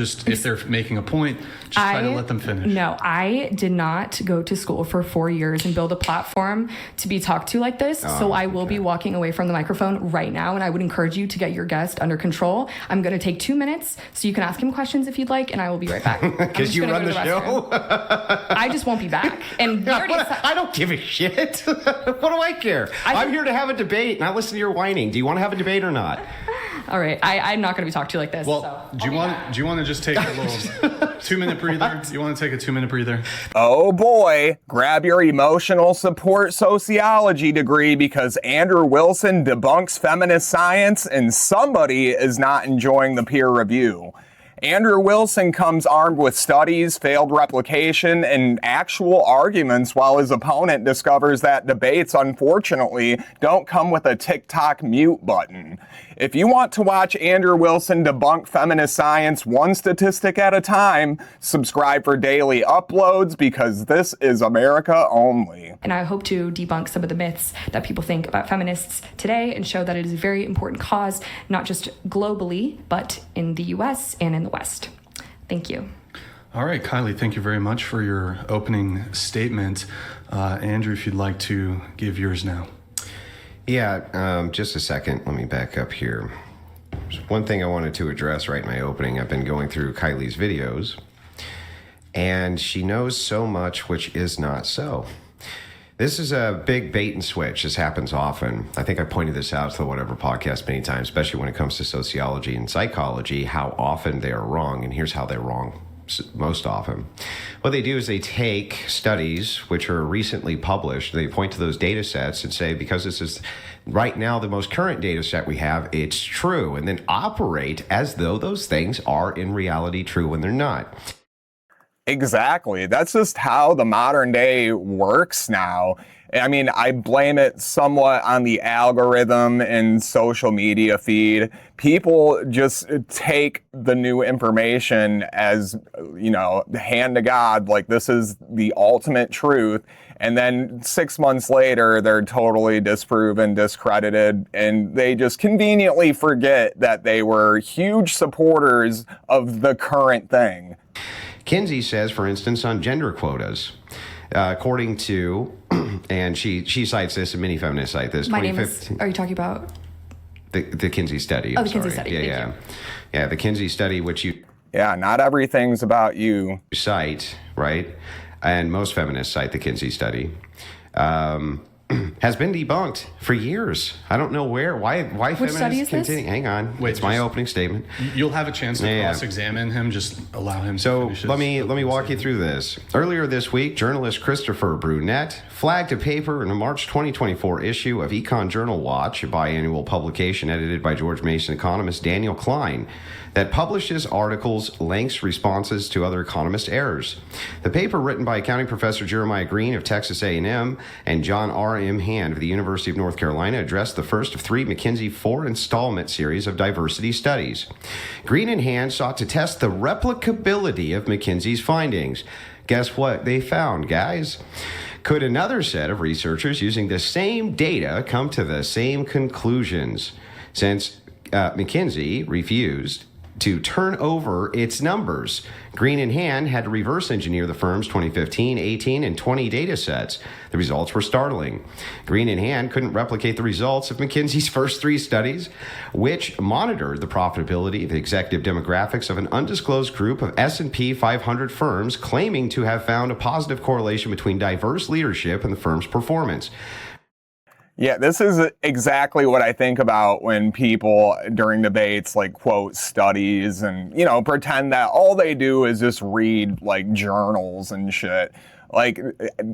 Just if they're making a point, just try to let them finish. No, I did not go to school for 4 years and build a platform to be talked to like this. So I will be walking away from the microphone right now, and I would encourage you to get your guest under control. I'm going to take 2 minutes so you can ask him questions if you'd like, and I will be right back. Because you run the show? I just won't be back. And I don't give a shit. What do I care? I'm here to have a debate, not listen to your whining. Do you want to have a debate or not? All right, I'm not going to be talked to like this. Well, so do you want to just take a little 2-minute breather? You want to take a 2-minute breather? Oh boy, grab your emotional support sociology degree because Andrew Wilson debunks feminist science and somebody is not enjoying the peer review. Andrew Wilson comes armed with studies, failed replication, and actual arguments while his opponent discovers that debates, unfortunately, don't come with a TikTok mute button. If you want to watch Andrew Wilson debunk feminist science one statistic at a time, subscribe for daily uploads because this is America only. And I hope to debunk some of the myths that people think about feminists today and show that it is a very important cause, not just globally, but in the US and in the West. Thank you. All right, Kylie, thank you very much for your opening statement. Andrew, if you'd like to give yours now. Yeah, just a second. Let me back up here. There's one thing I wanted to address right in my opening. I've been going through Kylie's videos, and she knows so much which is not so. This is a big bait and switch. This happens often. I think I pointed this out to the Whatever podcast many times, especially when it comes to sociology and psychology, how often they are wrong, and here's how they're wrong most often. What they do is they take studies which are recently published, they point to those data sets and say, because this is right now the most current data set we have, it's true, and then operate as though those things are in reality true when they're not. Exactly. That's just how the modern day works now. I mean, I blame it somewhat on the algorithm and social media feed. People just take the new information as, hand to God, like this is the ultimate truth. And then 6 months later, they're totally disproven, discredited, and they just conveniently forget that they were huge supporters of the current thing. Kinsey says, for instance, on gender quotas, according to, and she cites this, and many feminists cite this. My name is, are you talking about? The Kinsey study. Oh, the Kinsey study. Yeah, the Kinsey study, which you... Yeah, not everything's about you. Cite, right? And most feminists cite the Kinsey study. Has been debunked for years. I don't know why Which study is continue. this? Hang on. Wait, it's my opening statement. You'll have a chance to cross-examine him. Just allow him to finish let me walk you through this. Earlier this week, journalist Christopher Brunette flagged a paper in a March 2024 issue of Econ Journal Watch, a biannual publication edited by George Mason economist Daniel Klein, that publishes articles, links, responses to other economist errors. The paper, written by accounting professor Jeremiah Green of Texas A&M and John R.M. Hand of the University of North Carolina, addressed the first of 3 McKinsey 4-installment series of diversity studies. Green and Hand sought to test the replicability of McKinsey's findings. Guess what they found, guys? Could another set of researchers using the same data come to the same conclusions? Since McKinsey refused to turn over its numbers, Green and Hand had to reverse engineer the firm's 2015, 18, and 20 data sets. The results were startling. Green and Hand couldn't replicate the results of McKinsey's first 3 studies, which monitored the profitability of the executive demographics of an undisclosed group of S&P 500 firms claiming to have found a positive correlation between diverse leadership and the firm's performance. Yeah, this is exactly what I think about when people during debates like quote studies and, pretend that all they do is just read like journals and shit. Like,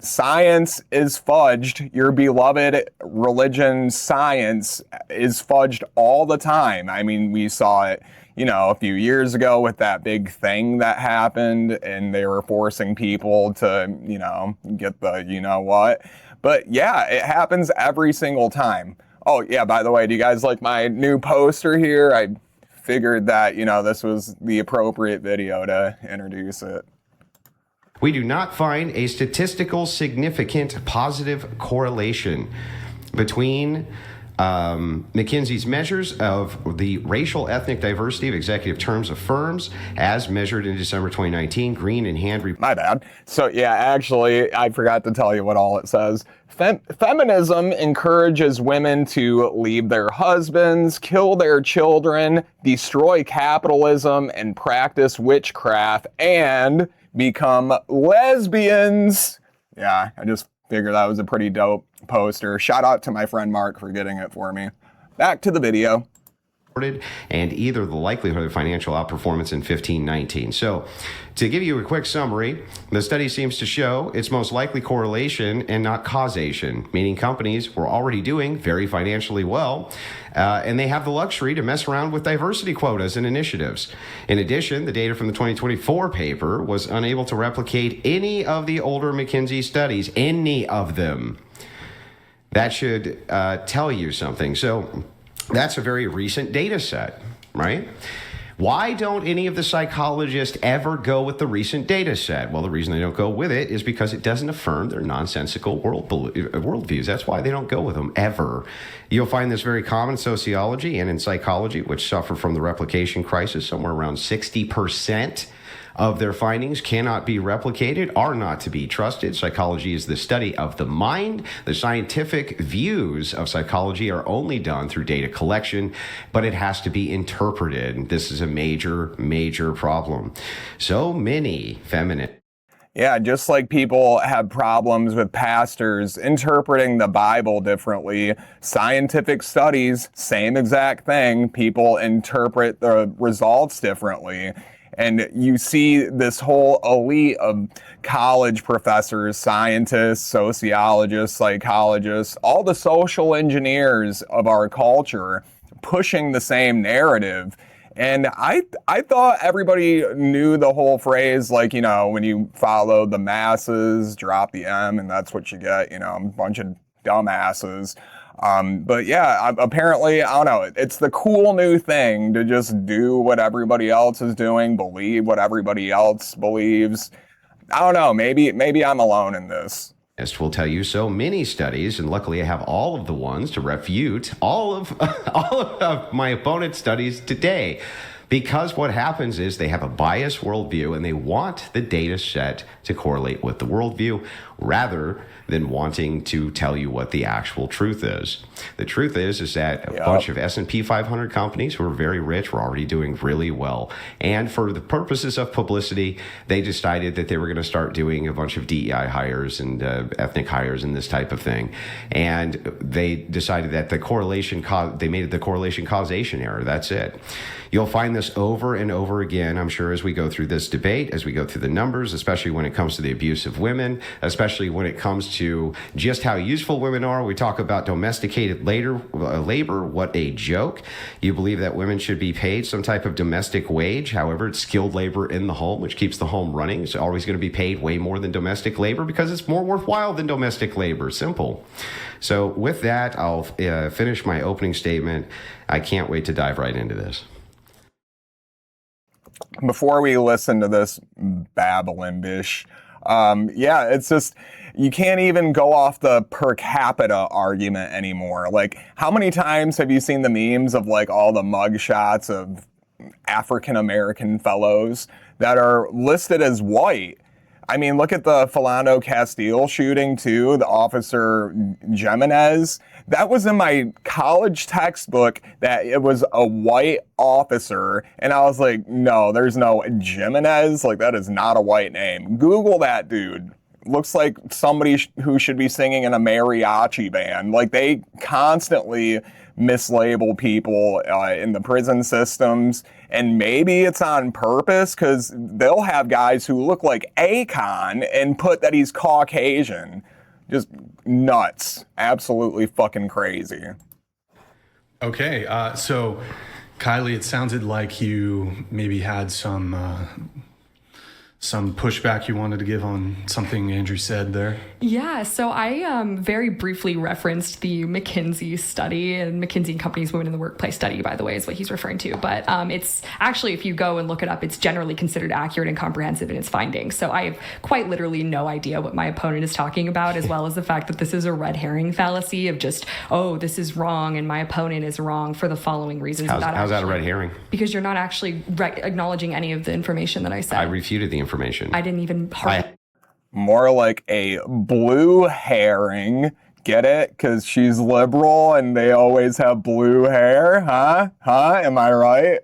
science is fudged. Your beloved religion, science, is fudged all the time. I mean, we saw it, a few years ago with that big thing that happened and they were forcing people to, get the what. But yeah, it happens every single time. Oh yeah, by the way, do you guys like my new poster here? I figured that, this was the appropriate video to introduce it. We do not find a statistical significant positive correlation between McKinsey's measures of the racial ethnic diversity of executive terms of firms as measured in December 2019, Green and Hand. My bad. So yeah, actually, I forgot to tell you what all it says. Feminism encourages women to leave their husbands, kill their children, destroy capitalism, and practice witchcraft, and become lesbians. Yeah, I just figured that was a pretty dope poster. Shout out to my friend Mark for getting it for me. Back to the video. And either the likelihood of financial outperformance in 1519. So, to give you a quick summary, the study seems to show its most likely correlation and not causation, meaning companies were already doing very financially well, and they have the luxury to mess around with diversity quotas and initiatives. In addition, the data from the 2024 paper was unable to replicate any of the older McKinsey studies, any of them. That should tell you something. So, that's a very recent data set, right? Why don't any of the psychologists ever go with the recent data set? Well, the reason they don't go with it is because it doesn't affirm their nonsensical worldviews. That's why they don't go with them ever. You'll find this very common in sociology and in psychology, which suffer from the replication crisis. Somewhere around 60% of their findings cannot be replicated, are not to be trusted. Psychology is the study of the mind. The scientific views of psychology are only done through data collection, but it has to be interpreted. This is a major, major problem. So many feminists. Yeah, just like people have problems with pastors interpreting the Bible differently, scientific studies, same exact thing, people interpret the results differently. And you see this whole elite of college professors, scientists, sociologists, psychologists, all the social engineers of our culture pushing the same narrative. And I thought everybody knew the whole phrase, like, you know, when you follow the masses, drop the M, and that's what you get, you know, a bunch of dumbasses. But yeah, apparently, I don't know, it's the cool new thing to just do what everybody else is doing, believe what everybody else believes. I don't know, maybe I'm alone in this. Will tell you so many studies, and luckily I have all of the ones to refute all of my opponent's studies today. Because what happens is they have a biased worldview and they want the data set to correlate with the worldview rather than wanting to tell you what the actual truth is. The truth is that a bunch of S&P 500 companies who are very rich were already doing really well. And for the purposes of publicity, they decided that they were going to start doing a bunch of DEI hires and ethnic hires and this type of thing. And they decided that the correlation, they made it the correlation causation error. That's it. You'll find this over and over again, I'm sure, as we go through this debate, as we go through the numbers, especially when it comes to the abuse of women, especially when it comes to just how useful women are. We talk about domesticated labor. What a joke. You believe that women should be paid some type of domestic wage. However, it's skilled labor in the home, which keeps the home running. It's always going to be paid way more than domestic labor because it's more worthwhile than domestic labor. Simple. So with that, I'll finish my opening statement. I can't wait to dive right into this. Before we listen to this babbling-ish, yeah, it's just, you can't even go off the per capita argument anymore. Like, how many times have you seen the memes of like all the mugshots of African-American fellows that are listed as white? I mean, look at the Philando Castile shooting too, the officer Jimenez. That was in my college textbook that it was a white officer. And I was like, no, there's no Jimenez. Like, that is not a white name. Google that dude. Looks like somebody who should be singing in a mariachi band. Like, they constantly mislabel people in the prison systems, and maybe it's on purpose because they'll have guys who look like Akon and put that he's Caucasian. Just nuts. Absolutely fucking crazy. Okay, so Kylie, it sounded like you maybe had some some pushback you wanted to give on something Andrew said there? Yeah, so I very briefly referenced the McKinsey study, and McKinsey and Company's Women in the Workplace study, by the way, is what he's referring to. But it's actually, if you go and look it up, it's generally considered accurate and comprehensive in its findings. So I have quite literally no idea what my opponent is talking about, as well as the fact that this is a red herring fallacy of just, oh, this is wrong and my opponent is wrong for the following reasons. How's that a red herring? Because you're not actually acknowledging any of the information that I said. I refuted the information. I didn't even... More like a blue herring. Get it? Because she's liberal and they always have blue hair. Huh? Am I right?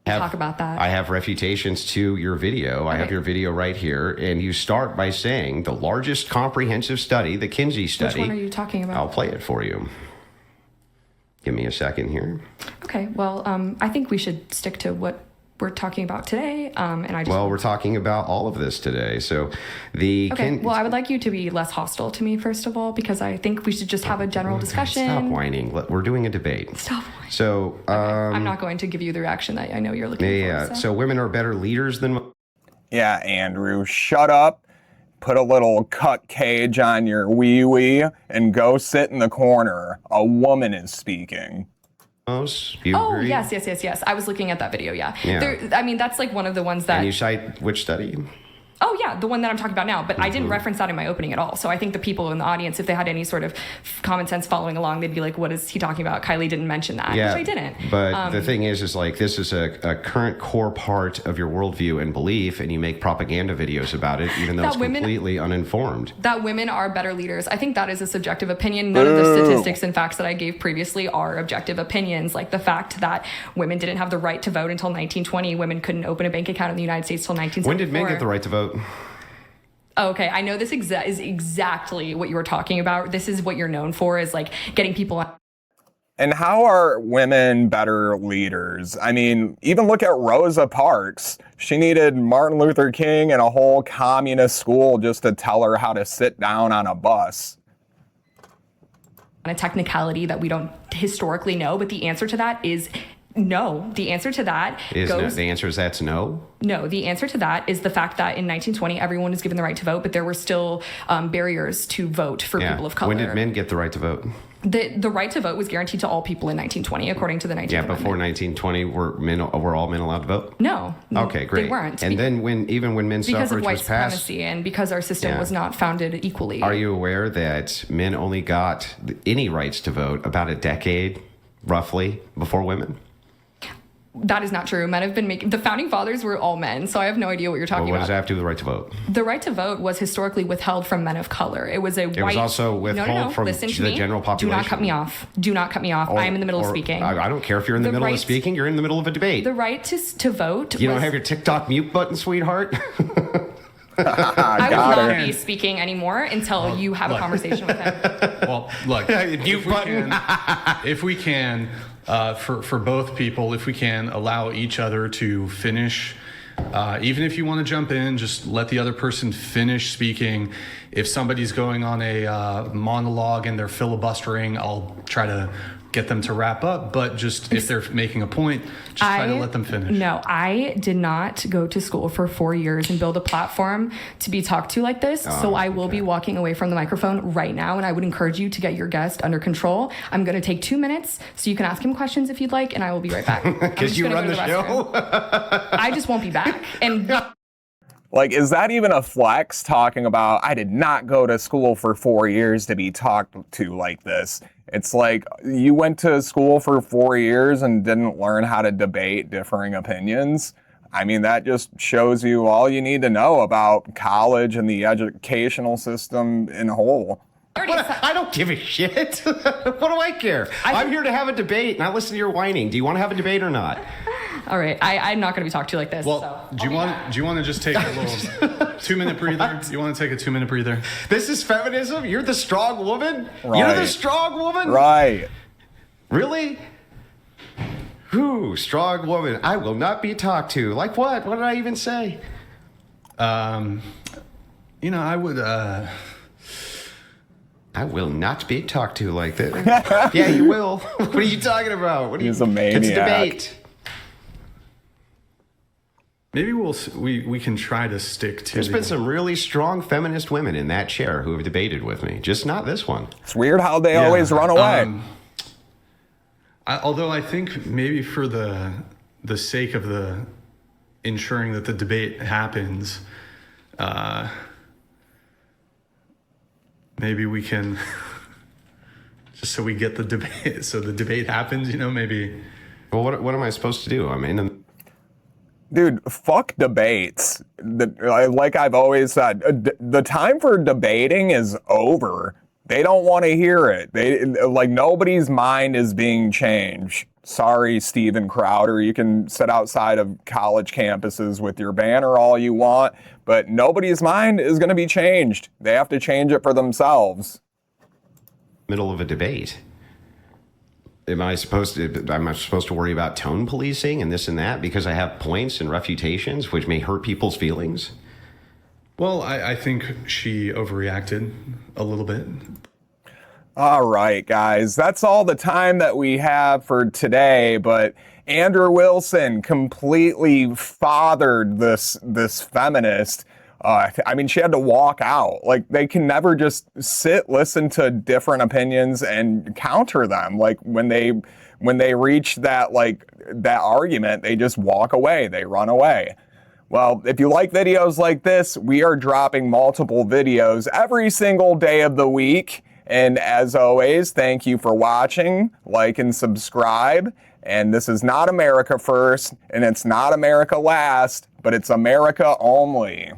Talk about that. I have refutations to your video. Okay. I have your video right here. And you start by saying the largest comprehensive study, the Kinsey study. Which one are you talking about? I'll play it for you. Give me a second here. Okay. Well, I think we should stick to what we're talking about today. We're talking about all of this today. So I would like you to be less hostile to me, first of all, because I think we should just have a general discussion. Stop whining. We're doing a debate. Stop whining. So I'm not going to give you the reaction that I know you're looking for. Yeah. So women are better leaders than... Yeah, Andrew, shut up. Put a little cut cage on your wee-wee and go sit in the corner. A woman is speaking. Agree? Yes. I was looking at that video, yeah. That's like one of the ones that... And you cite which study? Oh, yeah, the one that I'm talking about now. But I didn't reference that in my opening at all. So I think the people in the audience, if they had any sort of common sense following along, they'd be like, what is he talking about? Kylie didn't mention that, which I didn't. But the thing is like, this is a current core part of your worldview and belief, and you make propaganda videos about it, even though it's completely uninformed. That women are better leaders. I think that is a subjective opinion. None of the statistics and facts that I gave previously are objective opinions. Like the fact that women didn't have the right to vote until 1920. Women couldn't open a bank account in the United States until 1974. When did men get the right to vote? Oh, okay, I know this is exactly what you were talking about. This is what you're known for, is like getting people on. And how are women better leaders? I mean, even look at Rosa Parks. She needed Martin Luther King and a whole communist school just to tell her how to sit down on a bus. A technicality that we don't historically know, but the answer to that is no. The answer to that the answer is that's no? No, the answer to that is the fact that in 1920, everyone was given the right to vote, but there were still barriers to vote for people of color. When did men get the right to vote? The right to vote was guaranteed to all people in 1920, according to the 19th Amendment. Before 1920, were all men allowed to vote? No. Okay, great. They weren't. And then when men's because suffrage of white was passed, supremacy and because our system was not founded equally. Are you aware that men only got any rights to vote about a decade, roughly, before women? That is not true. Men have been making... The founding fathers were all men, so I have no idea what you're talking about. What does that have to do with the right to vote? The right to vote was historically withheld from men of color. It was It was also withheld from the general population. Do not cut me off. Do not cut me off. I am in the middle of speaking. I don't care if you're in the middle of speaking. You're in the middle of a debate. The right to vote... You don't have your TikTok mute button, sweetheart? I will not be speaking anymore until you have a conversation with him. Well, look, if we can, for both people, if we can allow each other to finish, even if you want to jump in, just let the other person finish speaking. If somebody's going on a monologue and they're filibustering, I'll try to get them to wrap up, but just if they're making a point, just try to let them finish. No, I did not go to school for 4 years and build a platform to be talked to like this. So I will be walking away from the microphone right now, and I would encourage you to get your guest under control. I'm going to take 2 minutes so you can ask him questions if you'd like, and I will be right back. Because you run the show? I just won't be back. And like, is that even a flex, talking about, I did not go to school for 4 years to be talked to like this? It's like, you went to school for 4 years and didn't learn how to debate differing opinions. I mean, that just shows you all you need to know about college and the educational system in whole. I don't give a shit. What do I care? I'm here to have a debate, not listen to your whining. Do you want to have a debate or not? All right, I'm not going to be talked to like this. Well, so. do you want to just take a little 2-minute breather? Do you want to take a 2-minute breather? This is feminism? You're the strong woman? Right. You're the strong woman? Right. Really? Who? Strong woman. I will not be talked to. Like what? What did I even say? I would... I will not be talked to like this. Yeah, you will. What are you talking about? He's a maniac. It's a debate. Maybe we can try to stick to. There's been some really strong feminist women in that chair who have debated with me, just not this one. It's weird how they always run away. Although I think maybe for the sake of the ensuring that the debate happens, maybe we can just so we get the debate, so the debate happens. Maybe. Well, what am I supposed to do? I mean. Dude, fuck debates. Like I've always said, the time for debating is over. They don't want to hear it. Nobody's mind is being changed. Sorry, Steven Crowder. You can sit outside of college campuses with your banner all you want, but nobody's mind is going to be changed. They have to change it for themselves. Middle of a debate. Am I supposed to worry about tone policing and this and that because I have points and refutations which may hurt people's feelings? Well, I think she overreacted a little bit. All right, guys, that's all the time that we have for today, but Andrew Wilson completely fathered this feminist. She had to walk out. Like, they can never just listen to different opinions and counter them. Like, when they reach that argument, they just walk away. They run away. Well, if you like videos like this, we are dropping multiple videos every single day of the week. And as always, thank you for watching, like and subscribe. And this is not America First, and it's not America Last, but it's America only.